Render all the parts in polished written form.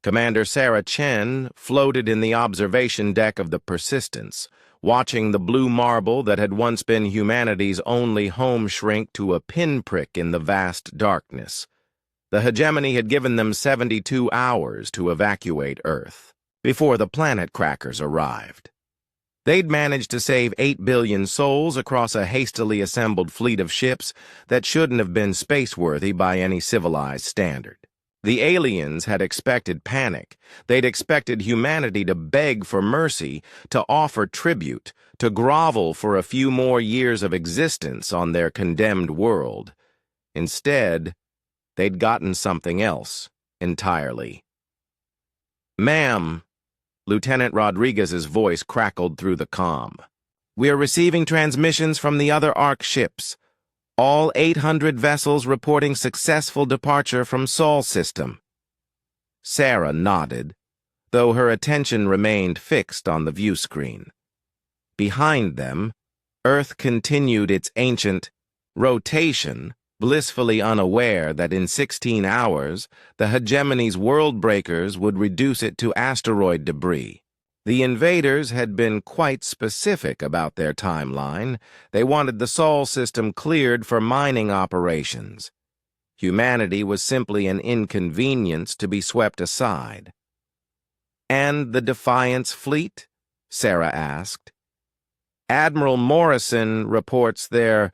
Commander Sarah Chen floated in the observation deck of the Persistence, watching the blue marble that had once been humanity's only home shrink to a pinprick in the vast darkness. The hegemony had given them 72 hours to evacuate Earth, before the planet crackers arrived. They'd managed to save 8 billion souls across a hastily assembled fleet of ships that shouldn't have been space-worthy by any civilized standard. The aliens had expected panic. They'd expected humanity to beg for mercy, to offer tribute, to grovel for a few more years of existence on their condemned world. Instead, they'd gotten something else entirely. "Ma'am," Lieutenant Rodriguez's voice crackled through the comm. "We're receiving transmissions from the other Ark ships. All 800 vessels reporting successful departure from Sol system." Sarah nodded, though her attention remained fixed on the view screen. Behind them, Earth continued its ancient rotation, blissfully unaware that in 16 hours, the hegemony's world breakers would reduce it to asteroid debris. The invaders had been quite specific about their timeline. They wanted the Sol system cleared for mining operations. Humanity was simply an inconvenience to be swept aside. "And the Defiance fleet?" Sarah asked. "Admiral Morrison reports they're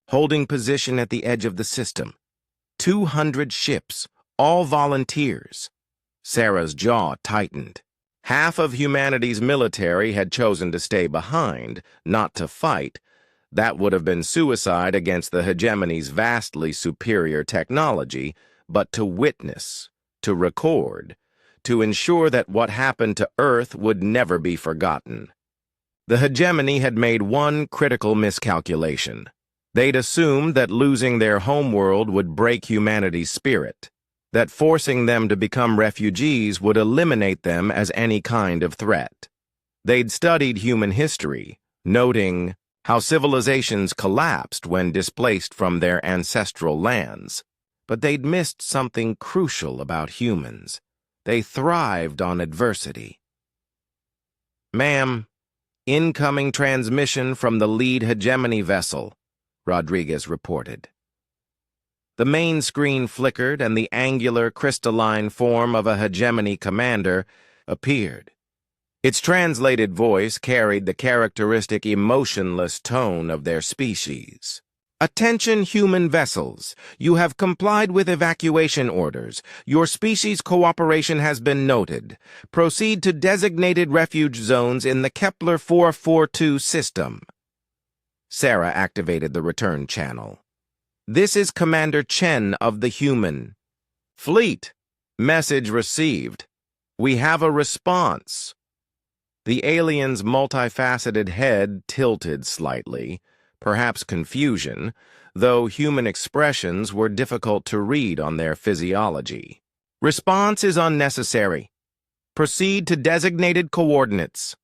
holding position at the edge of the system. 200 ships, all volunteers." Sarah's jaw tightened. Half of humanity's military had chosen to stay behind, not to fight. That would have been suicide against the hegemony's vastly superior technology, but to witness, to record, to ensure that what happened to Earth would never be forgotten. The hegemony had made one critical miscalculation. They'd assumed that losing their homeworld would break humanity's spirit, that forcing them to become refugees would eliminate them as any kind of threat. They'd studied human history, noting how civilizations collapsed when displaced from their ancestral lands. But they'd missed something crucial about humans. They thrived on adversity. "Ma'am, incoming transmission from the lead hegemony vessel," Rodriguez reported. The main screen flickered and the angular, crystalline form of a hegemony commander appeared. Its translated voice carried the characteristic emotionless tone of their species. "Attention, human vessels. You have complied with evacuation orders. Your species cooperation has been noted. Proceed to designated refuge zones in the Kepler 442 system." Sarah activated the return channel. "This is Commander Chen of the Human Fleet. Message received. We have a response." The alien's multifaceted head tilted slightly, perhaps confusion, though human expressions were difficult to read on their physiology. "Response is unnecessary. Proceed to designated coordinates."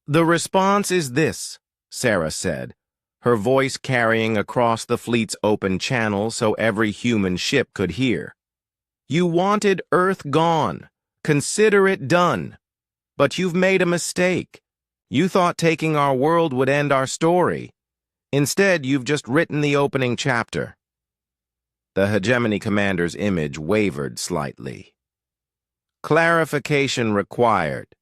"The response is this," Sarah said, her voice carrying across the fleet's open channel so every human ship could hear. "You wanted Earth gone. Consider it done. But you've made a mistake. You thought taking our world would end our story. Instead, you've just written the opening chapter." The hegemony commander's image wavered slightly. "Clarification required."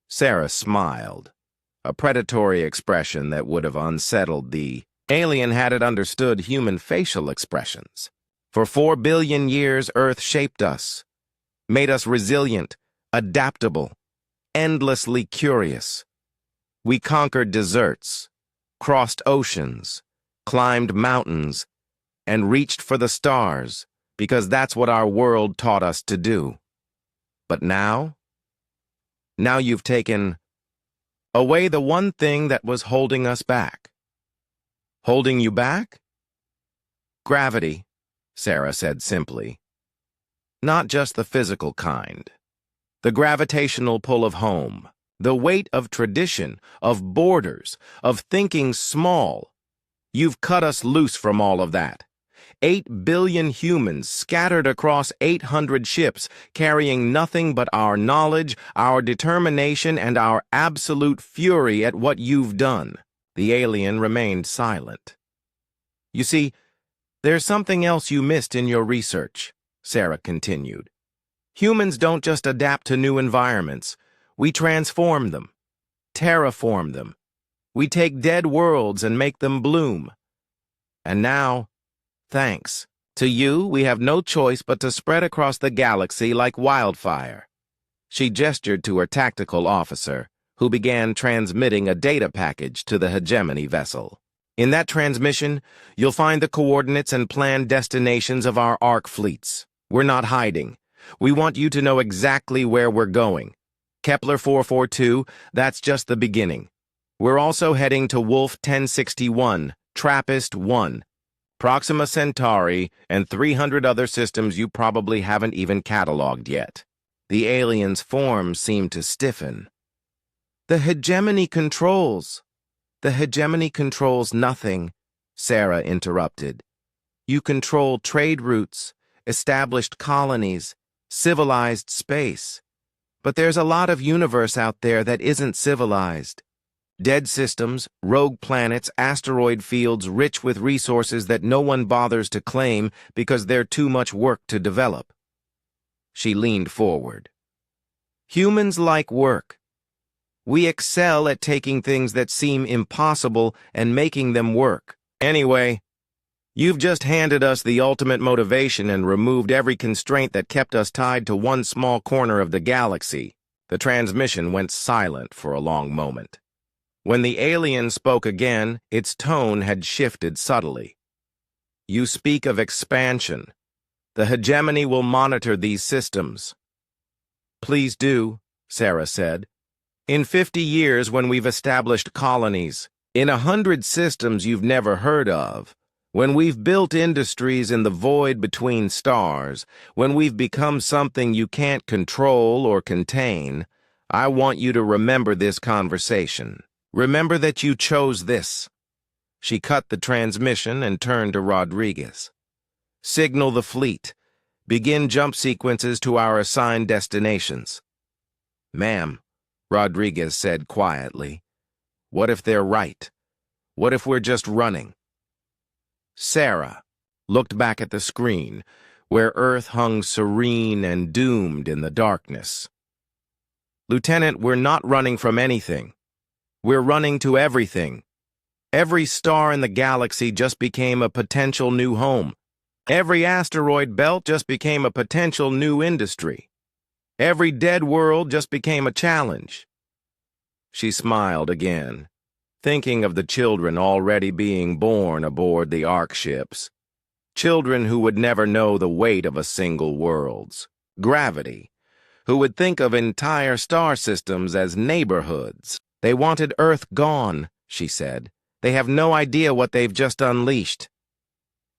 Sarah smiled, a predatory expression that would have unsettled the alien had it understood human facial expressions. For 4 billion years, Earth shaped us, made us resilient, adaptable, endlessly curious. We conquered deserts, crossed oceans, climbed mountains, and reached for the stars because that's what our world taught us to do. But now you've taken away the one thing that was holding us back. Holding you back? Gravity, Sarah said simply. Not just the physical kind. The gravitational pull of home, the weight of tradition, of borders, of thinking small. You've cut us loose from all of that. 8 billion humans scattered across 800 ships, carrying nothing but our knowledge, our determination, and our absolute fury at what you've done. The alien remained silent. You see, there's something else you missed in your research, Sarah continued. Humans don't just adapt to new environments. We transform them, terraform them. We take dead worlds and make them bloom. And now, thanks to you, we have no choice but to spread across the galaxy like wildfire. She gestured to her tactical officer, who began transmitting a data package to the hegemony vessel. In that transmission, you'll find the coordinates and planned destinations of our Ark fleets. We're not hiding. We want you to know exactly where we're going. Kepler 442, that's just the beginning. We're also heading to Wolf 1061, TRAPPIST-1, Proxima Centauri, and 300 other systems you probably haven't even cataloged yet. The alien's form seemed to stiffen. The hegemony controls. The hegemony controls nothing, Sarah interrupted. You control trade routes, established colonies, civilized space. But there's a lot of universe out there that isn't civilized. Dead systems, rogue planets, asteroid fields rich with resources that no one bothers to claim because they're too much work to develop. She leaned forward. Humans like work. We excel at taking things that seem impossible and making them work. Anyway, you've just handed us the ultimate motivation and removed every constraint that kept us tied to one small corner of the galaxy. The transmission went silent for a long moment. When the alien spoke again, its tone had shifted subtly. You speak of expansion. The hegemony will monitor these systems. Please do, Sarah said. In 50 years, when we've established colonies, in 100 systems you've never heard of, when we've built industries in the void between stars, when we've become something you can't control or contain, I want you to remember this conversation. Remember that you chose this. She cut the transmission and turned to Rodriguez. Signal the fleet. Begin jump sequences to our assigned destinations. Ma'am, Rodriguez said quietly. What if they're right? What if we're just running? Sarah looked back at the screen, where Earth hung serene and doomed in the darkness. Lieutenant, we're not running from anything. We're running to everything. Every star in the galaxy just became a potential new home. Every asteroid belt just became a potential new industry. Every dead world just became a challenge. She smiled again, thinking of the children already being born aboard the Ark ships. Children who would never know the weight of a single world's gravity, who would think of entire star systems as neighborhoods. They wanted Earth gone, she said. They have no idea what they've just unleashed.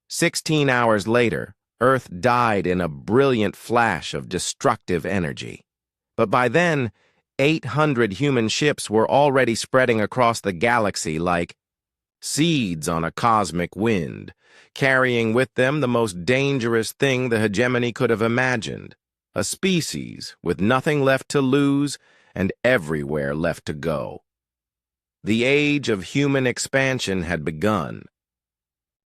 16 hours later, Earth died in a brilliant flash of destructive energy. But by then, 800 human ships were already spreading across the galaxy like seeds on a cosmic wind, carrying with them the most dangerous thing the hegemony could have imagined, a species with nothing left to lose and everywhere left to go. The age of human expansion had begun.